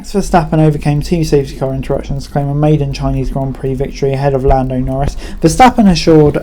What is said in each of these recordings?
Max Verstappen overcame 2 safety car interruptions to claim a maiden Chinese Grand Prix victory ahead of Lando Norris. Verstappen assured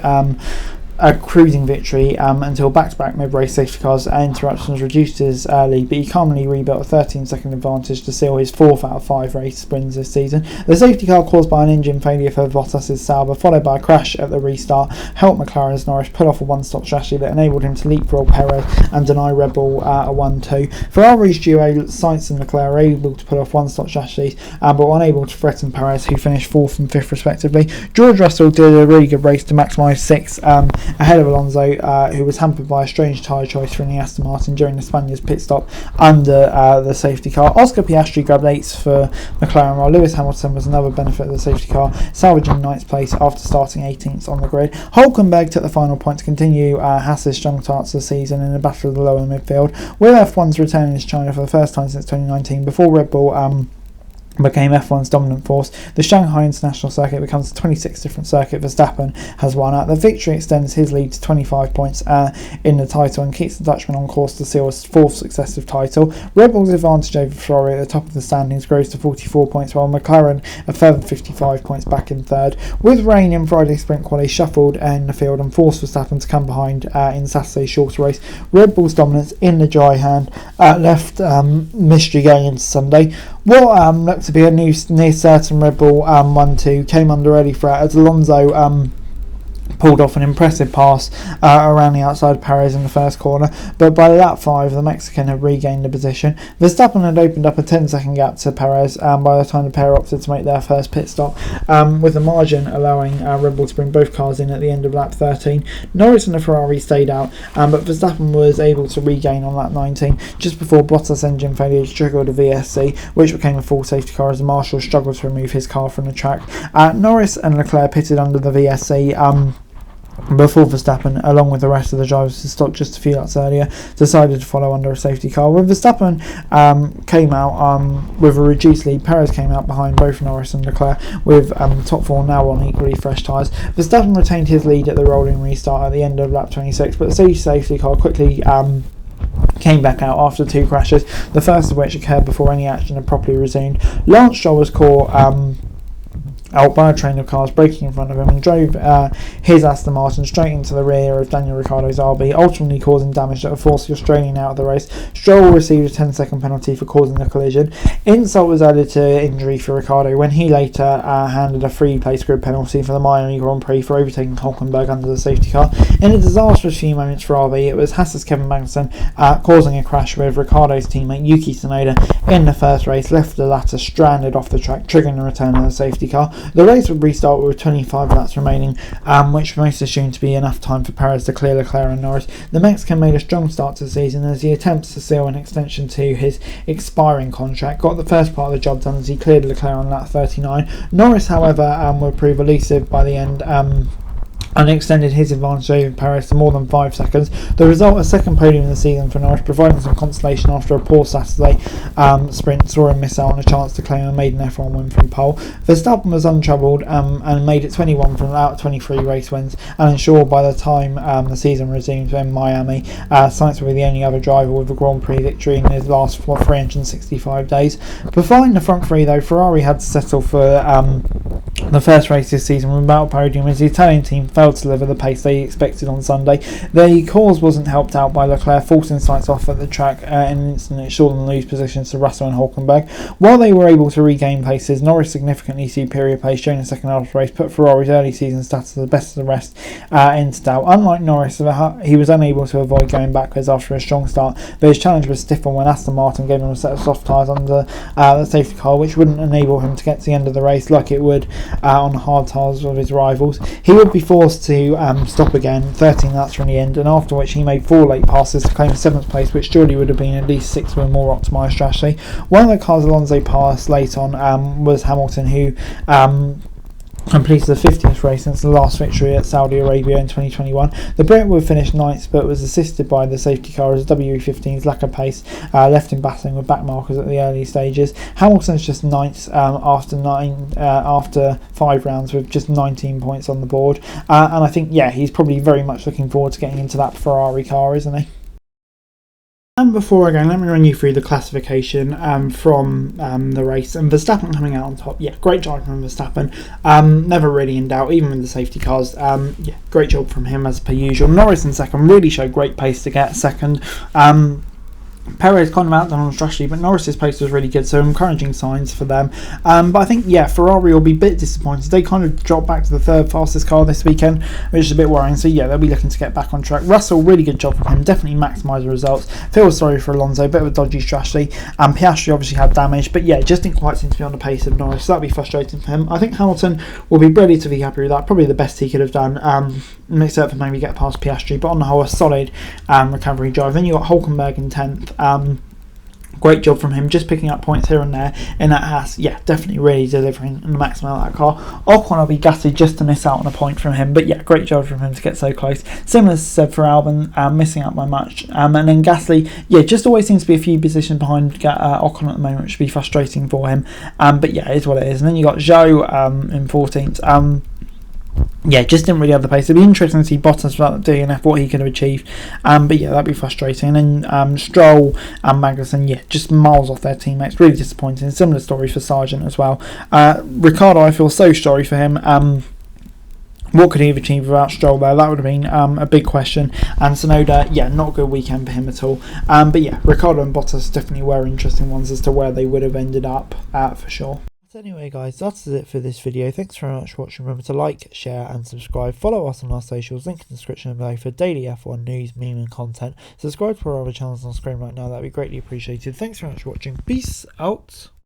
a cruising victory until back-to-back mid-race safety cars interruptions reduced his lead, but he calmly rebuilt a 13-second advantage to seal his 4th out of 5 race wins this season. The safety car caused by an engine failure for Bottas' Sauber, followed by a crash at the restart, helped McLaren's Norris pull off a one-stop strategy that enabled him to leapfrog Perez and deny Red Bull a 1-2. Ferrari's duo Sainz and Leclerc were able to pull off one-stop strategies, but were unable to threaten Perez, who finished 4th and 5th respectively. George Russell did a really good race to maximise 6th, ahead of Alonso, who was hampered by a strange tyre choice from the Aston Martin during the Spaniard's pit stop under the safety car. Oscar Piastri grabbed 8th for McLaren, while Lewis Hamilton was another benefit of the safety car, salvaging 9th place after starting 18th on the grid. Hulkenberg took the final point to continue Haas's strong start to the season in a battle of the lower midfield, with F1's returning to China for the first time since 2019, before Red Bull became F1's dominant force. The Shanghai International Circuit becomes a 26 different circuit Verstappen has won at. The victory extends his lead to 25 points in the title and keeps the Dutchman on course to seal his 4th successive title. Red Bull's advantage over Ferrari at the top of the standings grows to 44 points, while McLaren a further 55 points back in 3rd. With rain in Friday's sprint quali shuffled in the field and forced Verstappen to come behind in Saturday's shorter race, Red Bull's dominance in the dry hand left mystery going into Sunday. What looked to be a near certain Red Bull 1-2 came under early threat as Alonso pulled off an impressive pass around the outside of Perez in the first corner, but by lap 5 the Mexican had regained the position. Verstappen had opened up a 10-second gap to Perez by the time the pair opted to make their first pit stop, with the margin allowing Red Bull to bring both cars in at the end of lap 13. Norris and the Ferrari stayed out, but Verstappen was able to regain on lap 19 just before Bottas' engine failure triggered a VSC, which became a full safety car as the Marshal struggled to remove his car from the track. Norris and Leclerc pitted under the VSC before Verstappen, along with the rest of the drivers who stopped just a few laps earlier, decided to follow under a safety car. When Verstappen came out with a reduced lead, Perez came out behind both Norris and Leclerc, with top 4 now on equally fresh tyres. Verstappen retained his lead at the rolling restart at the end of lap 26, but the safety car quickly came back out after 2 crashes, the first of which occurred before any action had properly resumed. Lance Stroll was caught out by a train of cars braking in front of him and drove his Aston Martin straight into the rear of Daniel Ricciardo's RB, ultimately causing damage that would force the Australian out of the race. Stroll received a 10-second penalty for causing the collision. Insult was added to injury for Ricciardo when he later handed a 3-place grid penalty for the Miami Grand Prix for overtaking Hulkenberg under the safety car. In a disastrous few moments for RB, it was Haas's Kevin Magnussen causing a crash with Ricciardo's teammate Yuki Tsunoda in the first race, left the latter stranded off the track, triggering the return of the safety car. The race would restart with 25 laps remaining, which most assumed to be enough time for Perez to clear Leclerc and Norris. The Mexican made a strong start to the season as he attempts to seal an extension to his expiring contract, got the first part of the job done as he cleared Leclerc on lap 39. Norris, however, would prove elusive by the end, and extended his advantage over Perez to more than 5 seconds. The result, a second podium in the season for Norris, providing some consolation after a poor Saturday sprint saw him miss out on a chance to claim a maiden F1 win from pole. Verstappen was untroubled and made it 21 from out 23 race wins, and ensured by the time the season resumes in Miami, Sainz will be the only other driver with a Grand Prix victory in his last 365 days. Behind the front 3 though, Ferrari had to settle for the first race this season without a podium as the Italian team failed to deliver the pace they expected on Sunday. The cause wasn't helped out by Leclerc forcing Sainz off at the track in an instant that saw them lose positions to Russell and Hulkenberg. While they were able to regain places, Norris' significantly superior pace during the second half of the race put Ferrari's early season status as the best of the rest into doubt. Unlike Norris, he was unable to avoid going backwards after a strong start, but his challenge was stiffer when Aston Martin gave him a set of soft tyres under the safety car, which wouldn't enable him to get to the end of the race like it would on hard tyres of his rivals. He would be forced to stop again 13 laps from the end, and after which he made 4 late passes to claim 7th place, which surely would have been at least 6 with a more optimised strategy. One of the cars Alonso passed late on was Hamilton, who completed the 50th race since the last victory at Saudi Arabia in 2021. The Brit would finish 9th, but was assisted by the safety car as WE15's lack of pace left him battling with back markers at the early stages. Hamilton's just 9th after 5 rounds with just 19 points on the board, and I think he's probably very much looking forward to getting into that Ferrari car, isn't he? And before I go, let me run you through the classification from the race. And Verstappen coming out on top. Yeah, great job from Verstappen. Never really in doubt, even with the safety cars. Yeah, great job from him as per usual. Norris in second, really showed great pace to get second. Perez kind of outdone on strategy, but Norris's pace was really good, so encouraging signs for them. But I think, yeah, Ferrari will be a bit disappointed. They kind of dropped back to the third fastest car this weekend, which is a bit worrying. So yeah, they'll be looking to get back on track. Russell, really good job from him, definitely maximised the results. Feel sorry for Alonso, bit of a dodgy strategy. Piastri obviously had damage, but yeah, just didn't quite seem to be on the pace of Norris, so that'll be frustrating for him. I think Hamilton will be relatively happy with that, probably the best he could have done. Except for maybe get past Piastri, but on the whole, a solid recovery drive. Then you got Hulkenberg in 10th. Great job from him, just picking up points here and there in that Haas. Yeah, definitely really delivering the maximum out of that car. Ocon will be gutted just to miss out on a point from him, but yeah, great job from him to get so close. Similar to said for Albon, missing out by much. And then Gasly, yeah, just always seems to be a few positions behind Ocon at the moment, which should be frustrating for him. But yeah, it is what it is. And then you got Zhou in 14th. Yeah, just didn't really have the pace. It'd be interesting to see Bottas without the DNF, what he could have achieved. But yeah, that'd be frustrating. And then Stroll and Magnussen, yeah, just miles off their teammates. Really disappointing. Similar stories for Sargent as well. Ricciardo, I feel so sorry for him. What could he have achieved without Stroll there? That would have been a big question. And Tsunoda, yeah, not a good weekend for him at all. But yeah, Ricciardo and Bottas definitely were interesting ones as to where they would have ended up for sure. So anyway guys, that's it for this video. Thanks very much for watching. Remember to like, share and subscribe. Follow us on our socials, link in the description below for daily F1 news, meme and content. Subscribe to our other channels on screen right now, that'd be greatly appreciated. Thanks very much for watching. Peace out.